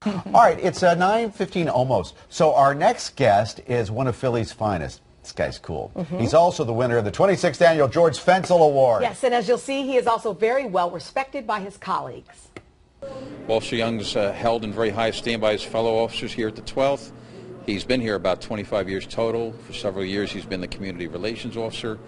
All right, it's 9:15 almost. So our next guest is one of Philly's finest. This guy's cool. He's also the winner of the 26th annual George Fencl Award. Yes, and as you'll see, he is also very well respected by his colleagues. Officer Young's held in very high esteem by his fellow officers here at the 12th. He's been here about 25 years total. For several years, he's been the community relations officer.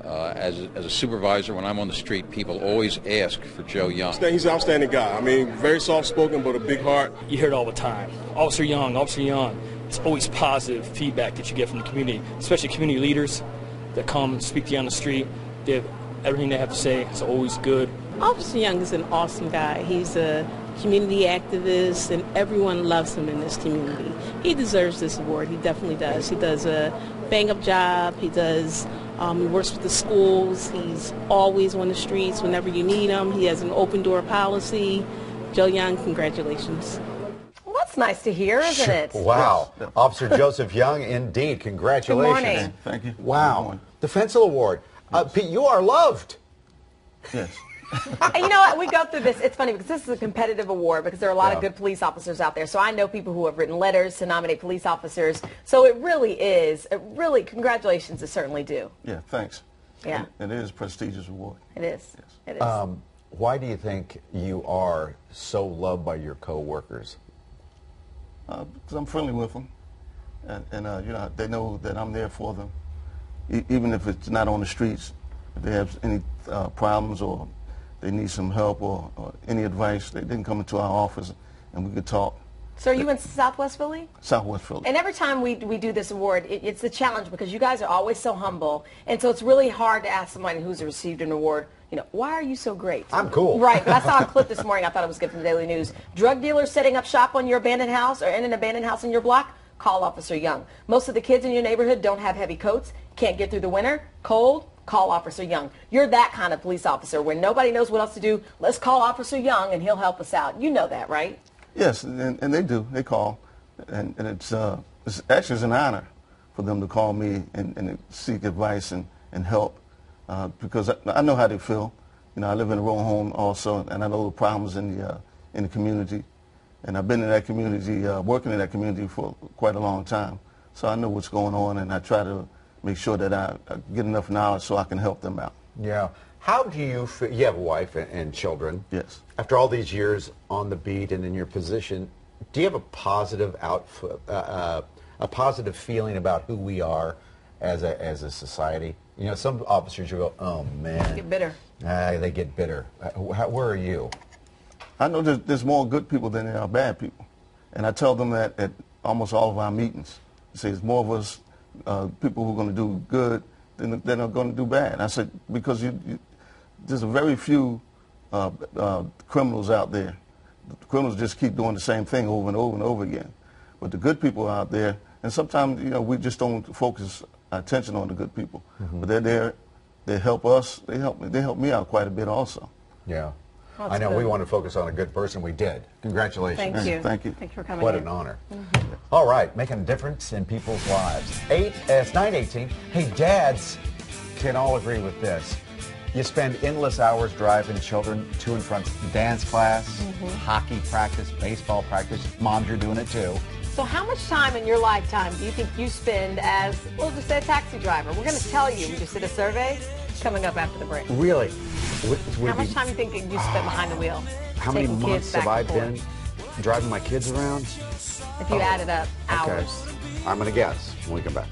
As a supervisor, when I'm on the street, people always ask for Joe Young. He's an outstanding guy. I mean, very soft-spoken, but a big heart. You hear it all the time. Officer Young, Officer Young. It's always positive feedback that you get from the community, especially community leaders that come and speak to you on the street. Everything they have to say is always good. Officer Young is an awesome guy. He's a community activist, and everyone loves him in this community. He deserves this award. He definitely does. He does a bang-up job. He works with the schools. He's always on the streets whenever you need him. He has an open-door policy. Joe Young, congratulations. Well, that's nice to hear, isn't it? Wow. Yes. Officer Joseph Young, indeed. Congratulations. Good morning. Thank you. Wow. The Fencl Award. Pete, you are loved. Yes. You know what? We go through this. It's funny because this is a competitive award because there are a lot of good police officers out there. So I know people who have written letters to nominate police officers. So it really is. Congratulations is certainly due. Yeah, thanks. Yeah. And it is a prestigious award. It is. Yes. It is. Why do you think you are so loved by your co-workers? Because I'm friendly with them. And you know, they know that I'm there for them. Even if it's not on the streets, if they have any problems or they need some help or any advice, they can come into our office and we could talk. So are you in Southwest Philly? Southwest Philly. And every time we do this award, it's a challenge because you guys are always so humble. And so it's really hard to ask somebody who's received an award, you know, why are you so great? I'm cool. Right. But I saw a clip this morning. I thought it was good from the Daily News. Drug dealers setting up shop on your abandoned house or in an abandoned house in your block? Call Officer Young. Most of the kids in your neighborhood don't have heavy coats, can't get through the winter, cold, call Officer Young. You're that kind of police officer where nobody knows what else to do. Let's call Officer Young and he'll help us out. You know that, right? Yes, and they do. They call. And it's actually an honor for them to call me and seek advice and help because I know how they feel. You know, I live in a row home also, and I know the problems in the community. And I've been in that community, working in that community for quite a long time. So I know what's going on, and I try to make sure that I get enough knowledge so I can help them out. Yeah. How do you feel? You have a wife and children. Yes. After all these years on the beat and in your position, do you have a positive a positive feeling about who we are as a society? You know, some officers you go, oh man, Get bitter. They get bitter. Where are you? I know there's more good people than there are bad people. And I tell them that at almost all of our meetings. I say there's more of us people who are going to do good than are going to do bad. I said, because there's a very few criminals out there. The criminals just keep doing the same thing over and over and over again. But the good people are out there, and sometimes, you know, we just don't focus our attention on the good people. But they're there, they help us, they help me out quite a bit also. Yeah. Oh, I know good. We want to focus on a good person. We did. Congratulations. Thank you. Thank you. Thanks for coming What in. an honor. All right, making a difference in people's lives. It's 9:18. Hey, dads can all agree with this. You spend endless hours driving children to and from dance class, hockey practice, baseball practice. Moms, you're doing it too. So how much time in your lifetime do you think you spend as, we'll just say, a taxi driver? We're going to tell you. We just did a survey coming up after the break. Really? How much time do you think you spent behind the wheel? How many taking months kids back have I and been forth? driving my kids around? If you added up Okay. hours. I'm going to guess when we come back.